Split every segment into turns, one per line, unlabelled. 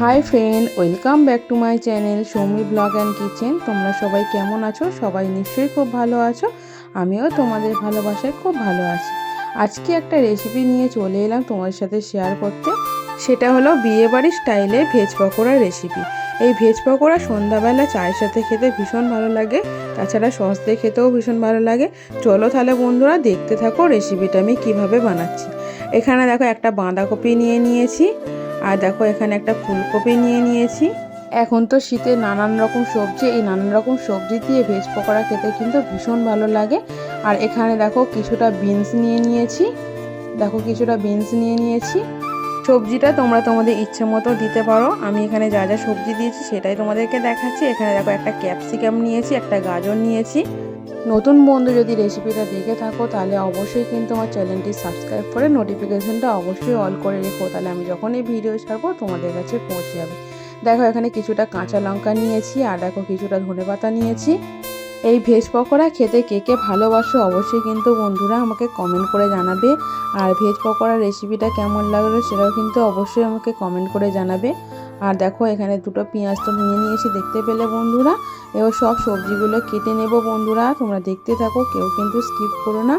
Hi friend, welcome back to my channel Soumi blog and kitchen. তোমরা সবাই কেমন আছো? সবাই নিশ্চয়ই খুব ভালো আছো। আমিও তোমাদের ভালোবাসায় খুব ভালো আছি। আজকে একটা রেসিপি নিয়ে চলে এলাম তোমাদের সাথে শেয়ার করতে। সেটা হলো বিয়েবাড়ির স্টাইলে ভেজ পকোড়া রেসিপি। এই ভেজ পকোড়া সন্ধ্যাবেলা চায়ের সাথে খেতে ভীষণ ভালো লাগে, তাছাড়া সস দিয়ে খেতেও ভীষণ ভালো লাগে। চলো তাহলে বন্ধুরা দেখতে থাকো রেসিপিটা আমি কিভাবে বানাচ্ছি। এখানে দেখো একটা বাঁধাকপি নিয়ে নিয়েছি, আর দেখো এখানে একটা ফুলকপি নিয়ে নিয়েছি। এখন তো শীতে নানান রকম সবজি, এই নানান রকম সবজি দিয়ে ভেজ পকোড়া খেতে কিন্তু ভীষণ ভালো লাগে। আর এখানে দেখো কিছুটা বিনস নিয়ে নিয়েছি, সবজিটা তোমরা তোমাদের ইচ্ছে মতো দিতে পারো। আমি এখানে যা যা সবজি দিয়েছি সেটাই তোমাদেরকে দেখাচ্ছি। এখানে দেখো একটা ক্যাপসিকাম নিয়েছি, একটা গাজর নিয়েছি। নতুন বন্ধু যদি রেসিপিটা দেখে থাকো তাহলে অবশ্যই কিন্তু আমার চ্যানেলটি সাবস্ক্রাইব করে নোটিফিকেশনটা অবশ্যই অল করে রেখো, তাহলে আমি যখন এই ভিডিও ছাড়বো তোমাদের কাছে পৌঁছে যাবে। দেখো এখানে কিছুটা কাঁচা লঙ্কা নিয়েছি, আর দেখো কিছুটা ধনেপাতা নিয়েছি। এই ভেজ পকোড়া খেতে কে কে ভালোবাসো অবশ্যই কিন্তু বন্ধুরা আমাকে কমেন্ট করে জানাবে। আর ভেজ পকোড়ার রেসিপিটা কেমন লাগলো সেটাও কিন্তু অবশ্যই আমাকে কমেন্ট করে জানাবে। আর দেখো এখানে দুটো পেঁয়াজ তো নিয়ে নিয়েছি দেখতে পেলে বন্ধুরা। এবার সব সবজিগুলো কেটে নেব বন্ধুরা, তোমরা দেখতে থাকো, কেউ কিন্তু স্কিপ করো না।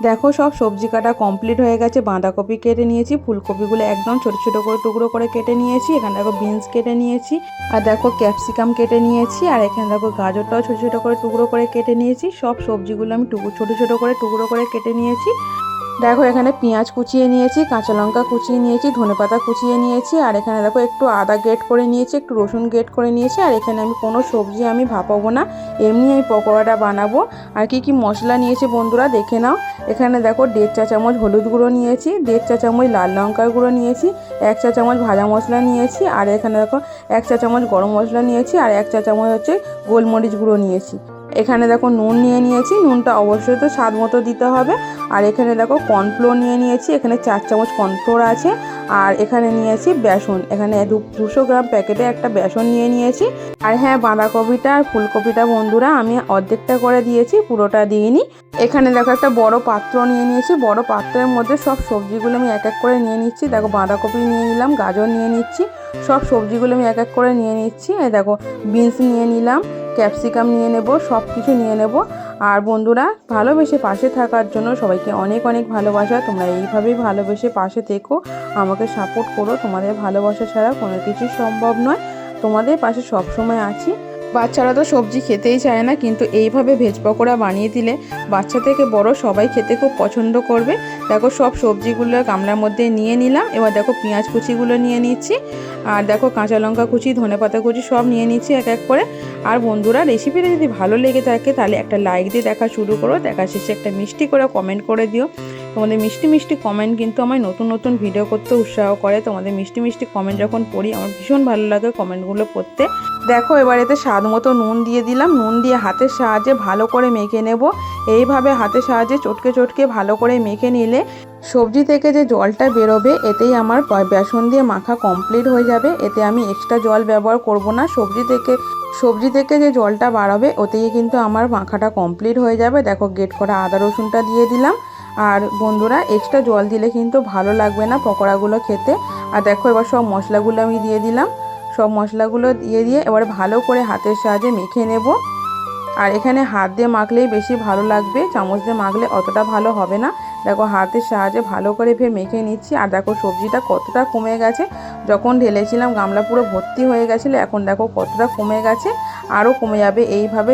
দেখো সব সবজি কাটা কমপ্লিট হয়ে গেছে। বাঁধাকপি কেটে নিয়েছি, ফুলকপিগুলো একদম ছোট ছোট করে টুকরো করে কেটে নিয়েছি। এখানে দেখো বিনস কেটে নিয়েছি, আর দেখো ক্যাপসিকাম কেটে নিয়েছি, আর এখানে দেখো গাজরটাও ছোট ছোট করে টুকরো করে কেটে নিয়েছি। সব সবজিগুলো আমি ছোট ছোট করে টুকরো করে কেটে নিয়েছি। দেখো এখানে পেঁয়াজ কুচিয়ে নিয়েছি, কাঁচা লঙ্কা কুচিয়ে নিয়েছি, ধনেপাতা কুচিয়ে নিয়েছি, আর এখানে দেখো একটু আদা গ্রেট করে নিয়েছি, একটু রসুন গ্রেট করে নিয়েছি। আর এখানে আমি কোনো সবজি আমি ভাপাবো না, এমনি আমি পকোড়াটা বানাবো। আর কি কি মশলা নিয়েছি বন্ধুরা দেখে নাও। এখানে দেখো 1.5 চা চামচ হলুদ গুঁড়ো নিয়েছি, 1.5 চা চামচ লাল লঙ্কার গুঁড়ো নিয়েছি, 1 চা চামচ ভাজা মশলা নিয়েছি, আর এখানে দেখো 1 চা চামচ গরম মশলা নিয়েছি, আর 1 চা চামচ হচ্ছে গোলমরিচ গুঁড়ো নিয়েছি। এখানে দেখো নুন নিয়ে নিয়েছি, নুনটা অবশ্যই তো স্বাদ মতো দিতে হবে। আর এখানে দেখো কর্নফ্লোর নিয়ে নিয়েছি, এখানে 4 চামচ কর্নফ্লোর আছে। আর এখানে নিয়েছি বেসন, এখানে 200 গ্রাম প্যাকেটে একটা বেসন নিয়ে নিয়েছি। আর হ্যাঁ, বাঁধাকপিটা আর ফুলকপিটা বন্ধুরা আমি অর্ধেকটা করে দিয়েছি, পুরোটা দিইনি। এখানে দেখো একটা বড় পাত্র নিয়ে নিয়েছি, বড় পাত্রের মধ্যে সব সবজিগুলো আমি এক এক করে নিয়ে নিচ্ছি। দেখো বাঁধাকপি নিয়ে নিলাম, গাজর নিয়ে নিচ্ছি, সব সবজিগুলো আমি এক এক করে নিয়ে নিচ্ছি। এই দেখো বিনস নিয়ে নিলাম, ক্যাপসিকাম নিয়ে নেব, সব কিছু নিয়ে নেব। আর বন্ধুরা ভালোবেসে পাশে থাকার জন্য সবাইকে অনেক অনেক ভালোবাসা। তোমরা এইভাবেই ভালোবেসে পাশে থেকো, আমাকে সাপোর্ট করো। তোমাদের ভালোবাসা ছাড়া কোনো কিছুই সম্ভব নয়, তোমাদের পাশে সবসময় আছি। বাচ্চারা তো সবজি খেতেই চায় না, কিন্তু এইভাবে ভেজ পকোড়া বানিয়ে দিলে বাচ্চা থেকে বড় সবাই খেতে খুব পছন্দ করবে। দেখো সব সবজিগুলো গামলার মধ্যে নিয়ে নিলাম। এবার দেখো পেঁয়াজ কুচিগুলো নিয়ে নিচ্ছি, আর দেখো কাঁচা লঙ্কা কুচি, ধনেপাতা কুচি সব নিয়ে নিচ্ছি এক এক করে। আর বন্ধুরা রেসিপিটা যদি ভালো লেগে থাকে তাহলে একটা লাইক দিয়ে দেখা শুরু করো, দেখা শেষে একটা মিষ্টি করে কমেন্ট করে দিও। তোমাদের মিষ্টি মিষ্টি কমেন্ট কিন্তু আমায় নতুন নতুন ভিডিও করতে উৎসাহ করে। তোমাদের মিষ্টি মিষ্টি কমেন্ট যখন পড়ি আমার ভীষণ ভালো লাগে কমেন্টগুলো পড়তে। দেখো এবার এতে স্বাদ মতো নুন দিয়ে দিলাম, নুন দিয়ে হাতের সাহায্যে ভালো করে মেখে নেব। এইভাবে হাতের সাহায্যে চটকে চটকে ভালো করে মেখে নিলে সবজি থেকে যে জলটা বেরোবে এতেই আমার বেসন দিয়ে মাখা কমপ্লিট হয়ে যাবে। এতে আমি এক্সট্রা জল ব্যবহার করব না। সবজি থেকে যে জলটা বাড়াবে ওতেই কিন্তু আমার মাখাটা কমপ্লিট হয়ে যাবে। দেখো গ্রেট করা আদা রসুনটা দিয়ে দিলাম। আর বন্ধুরা এক্সট্রা জল দিলে কিন্তু ভালো লাগবে না পকোড়াগুলো খেতে। আর দেখো এবার সব মশলাগুলো আমি দিয়ে দিলাম, সব মশলাগুলো দিয়ে এবার ভালো করে হাতের সাহায্যে মেখে নেব। আর এখানে হাত দিয়ে মাখলেই বেশি ভালো লাগবে, চামচ দিয়ে মাখলে অতটা ভালো হবে না। দেখো হাতের সাহায্যে ভালো করে ফের মেখে নিচ্ছি। আর দেখো সবজিটা কতটা কমে গেছে, যখন ঢেলেছিলাম গামলা পুরো ভর্তি হয়ে গেছিলো, এখন দেখো কতটা কমে গেছে, আরও কমে যাবে। এইভাবে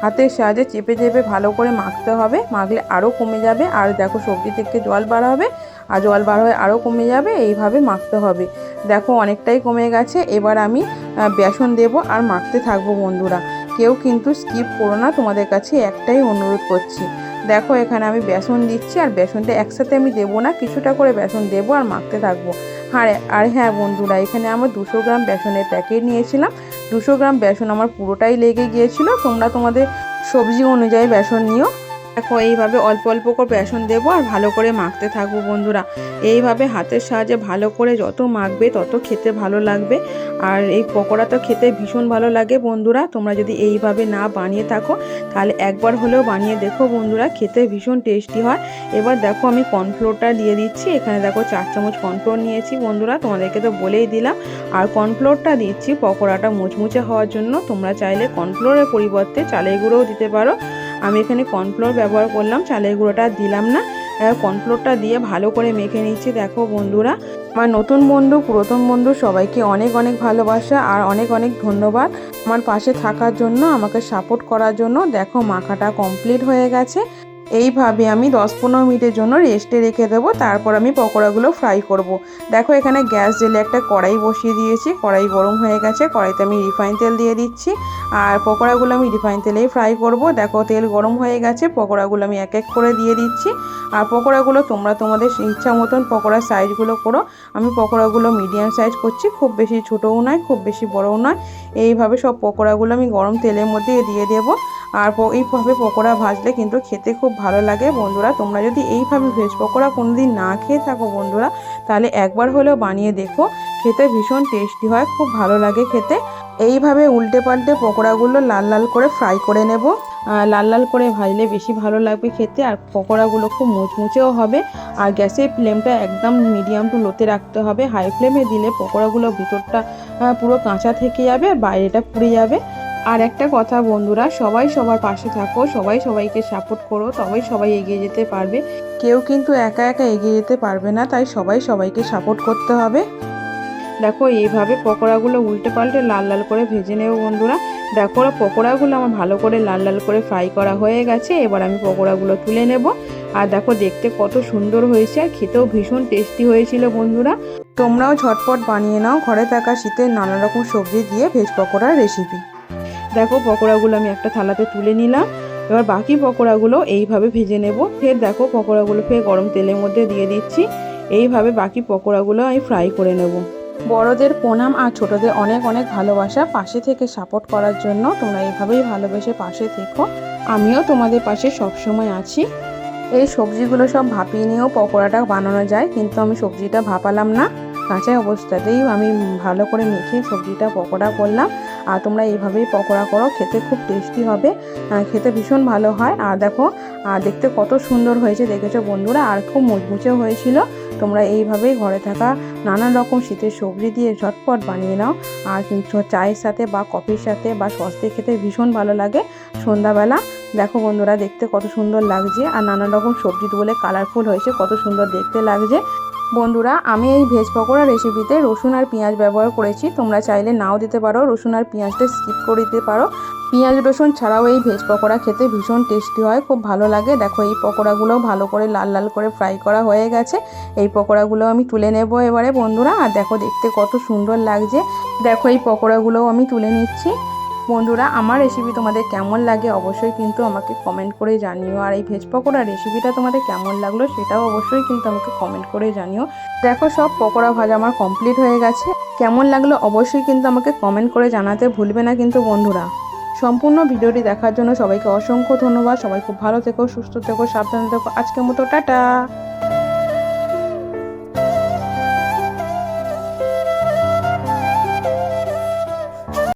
হাতের সাহায্যে চেপে চেপে ভালো করে মাখতে হবে, মাখলে আরও কমে যাবে। আর দেখো সবজি থেকে জল বার হবে, আর জল বার হয়ে আরও কমে যাবে, এইভাবে মাখতে হবে। দেখো অনেকটাই কমে গেছে। এবার আমি বেসন দেব আর মাখতে থাকবো বন্ধুরা। কেউ কিন্তু স্কিপ করো না, তোমাদের কাছে একটাই অনুরোধ করছি। দেখো এখানে আমি বেসন দিচ্ছি, আর বেসনটা একসাথে আমি দেবো না, কিছুটা করে বেসন দেবো আর মাখতে থাকবো। আর হ্যাঁ বন্ধুরা, এখানে আমার 200 গ্রাম বেসনের প্যাকেট নিয়েছিলাম। 200 গ্রাম বেসন আমার পুরোটাই লেগে গিয়েছিল। তোমরা তোমাদের সবজি অনুযায়ী বেসন নিও। দেখো এইভাবে অল্প অল্প করে বেসন দেবো আর ভালো করে মাখতে থাকবো বন্ধুরা। এইভাবে হাতের সাহায্যে ভালো করে যত মাখবে তত খেতে ভালো লাগবে। আর এই পকোড়া তো খেতে ভীষণ ভালো লাগে বন্ধুরা। তোমরা যদি এইভাবে না বানিয়ে থাকো তাহলে একবার হলেও বানিয়ে দেখো বন্ধুরা, খেতে ভীষণ টেস্টি হয়। এবার দেখো আমি কর্নফ্লোরটা দিয়ে দিচ্ছি। এখানে দেখো 4 চামচ কর্নফ্লোর নিয়েছি বন্ধুরা, তোমাদেরকে তো বলেই দিলাম। আর কর্নফ্লোরটা দিচ্ছি পকোড়াটা মুচমুচে হওয়ার জন্য। তোমরা চাইলে কর্নফ্লোরের পরিবর্তে চালের গুঁড়োও দিতে পারো। আমি এখানে কর্নফ্লোর ব্যবহার করলাম, চালের গুঁড়োটা দিলাম না। কর্নফ্লোরটা দিয়ে ভালো করে মেখে নিচ্ছি। দেখো বন্ধুরা, আমার নতুন বন্ধু পুরাতন বন্ধু সবাইকে অনেক অনেক ভালোবাসা আর অনেক অনেক ধন্যবাদ আমার পাশে থাকার জন্য, আমাকে সাপোর্ট করার জন্য। দেখো মাখাটা কমপ্লিট হয়ে গেছে। এইভাবে আমি 10-15 মিনিটের জন্য রেস্টে রেখে দেবো, তারপর আমি পকোড়াগুলো ফ্রাই করব। দেখো এখানে গ্যাস জেলে একটা কড়াই বসিয়ে দিয়েছি, কড়াই গরম হয়ে গেছে, কড়াইতে আমি রিফাইন তেল দিয়ে দিচ্ছি। আর পকোড়াগুলো আমি রিফাইন তেলেই ফ্রাই করব। দেখো তেল গরম হয়ে গেছে, পকোড়াগুলো আমি এক এক করে দিয়ে দিচ্ছি। আর পকোড়াগুলো তোমরা তোমাদের ইচ্ছা মতন পকোড়ার সাইজগুলো করো। আমি পকোড়াগুলো মিডিয়াম সাইজ করছি, খুব বেশি ছোটোও নয় খুব বেশি বড়ও নয়। এইভাবে সব পকোড়াগুলো আমি গরম তেলের মধ্যে দিয়ে দেবো। আর এইভাবে পকোড়া ভাজলে কিন্তু খেতে খুব ভালো লাগে বন্ধুরা। তোমরা যদি এইভাবে ভেজ পকোড়া কোনোদিন না খেয়ে থাকো বন্ধুরা, তাহলে একবার হলেও বানিয়ে দেখো, খেতে ভীষণ টেস্টি হয়, খুব ভালো লাগে খেতে। এইভাবে উল্টে পাল্টে পকোড়াগুলো লাল লাল করে ফ্রাই করে নেব। লাল লাল করে ভাজলে বেশি ভালো লাগবে খেতে, আর পকোড়াগুলো খুব মুচমুচেও হবে। আর গ্যাসের ফ্লেমটা একদম মিডিয়াম টু লোতে রাখতে হবে। হাই ফ্লেমে দিলে পকোড়াগুলো ভিতরটা পুরো কাঁচা থেকে যাবে আর বাইরেটা পুড়ে যাবে। আর একটা কথা বন্ধুরা, সবাই সবার পাশে থাকো, সবাই সবাইকে সাপোর্ট করো, তবেই সবাই এগিয়ে যেতে পারবে। কেউ কিন্তু একা একা এগিয়ে যেতে পারবে না, তাই সবাই সবাইকে সাপোর্ট করতে হবে। দেখো এইভাবে পকোড়াগুলো উল্টে পাল্টে লাল লাল করে ভেজে নেব বন্ধুরা। দেখো পকোড়াগুলো আমার ভালো করে লাল লাল করে ফ্রাই করা হয়ে গেছে। এবার আমি পকোড়াগুলো তুলে নেব। আর দেখো দেখতে কত সুন্দর হয়েছে আর খেতেও ভীষণ টেস্টি হয়েছিল বন্ধুরা। তোমরাও ঝটপট বানিয়ে নাও ঘরে থাকা শীতের নানা রকম সবজি দিয়ে ভেজ পকোড়ার রেসিপি। দেখো পকোড়াগুলো আমি একটা থালাতে তুলে নিলাম। এবার বাকি পকোড়াগুলো এইভাবে ভেজে নেব। ফের দেখো পকোড়াগুলো ফের গরম তেলের মধ্যে দিয়ে দিচ্ছি। এইভাবে বাকি পকোড়াগুলো আমি ফ্রাই করে নেব। বড়দের প্রণাম আর ছোটদের অনেক অনেক ভালোবাসা পাশে থেকে সাপোর্ট করার জন্য। তোমরা এইভাবেই ভালোবেসে পাশে থেকো, আমিও তোমাদের পাশে সবসময় আছি। এই সবজিগুলো সব ভাপিয়ে নিয়েও পকোড়াটা বানানো যায়, কিন্তু আমি সবজিটা ভাপালাম না, কাঁচা অবস্থাতেই আমি ভালো করে মেখে সবজিটা পকোড়া করলাম। আর তোমরা এইভাবেই পকোড়া করো, খেতে খুব টেস্টি হবে, খেতে ভীষণ ভালো হয়। আর দেখো দেখতে কত সুন্দর হয়েছে দেখেছো বন্ধুরা, আর খুব মুচমুচে হয়েছিল। তোমরা এইভাবেই ঘরে থাকা নানান রকম শীতের সবজি দিয়ে ঝটপট বানিয়ে নাও। আর চায়ের সাথে বা কফির সাথে বা সস দিয়ে খেতে ভীষণ ভালো লাগে সন্ধ্যাবেলা। দেখো বন্ধুরা দেখতে কত সুন্দর লাগছে, আর নানান রকম সবজি বলে কালারফুল হয়েছে, কত সুন্দর দেখতে লাগছে বন্ধুরা। আমি এই ভেজ পকোড়া রেসিপিতে রসুন আর পেঁয়াজ ব্যবহার করেছি, তোমরা চাইলে নাও দিতে পারো, রসুন আর পেঁয়াজটা স্কিপ করে দিতে পারো। পেঁয়াজ রসুন ছাড়াও এই ভেজ পকোড়া খেতে ভীষণ টেস্টি হয়, খুব ভালো লাগে। দেখো এই পকোড়াগুলো ভালো করে লাল লাল করে ফ্রাই করা হয়ে গেছে। এই পকোড়াগুলো আমি তুলে নেব এবারে বন্ধুরা। আর দেখো দেখতে কত সুন্দর লাগছে। দেখো এই পকোড়াগুলোও আমি তুলে নিচ্ছি বন্ধুরা। আমার রেসিপি তোমাদের কেমন লাগে অবশ্যই কিন্তু আমাকে কমেন্ট করে জানিও। আর এই ভেজ পকোড়া রেসিপিটা তোমাদের কেমন লাগলো সেটাও অবশ্যই কিন্তু আমাকে কমেন্ট করে জানিও। দেখো সব পকোড়া ভাজা আমার কমপ্লিট হয়ে গেছে। কেমন লাগলো অবশ্যই কিন্তু আমাকে কমেন্ট করে জানাতে ভুলবে না কিন্তু বন্ধুরা। সম্পূর্ণ ভিডিওটি দেখার জন্য সবাইকে অসংখ্য ধন্যবাদ। সবাই খুব ভালো থেকো, সুস্থ থেকো, সাবধানে থেকো। আজকের মতো টাটা।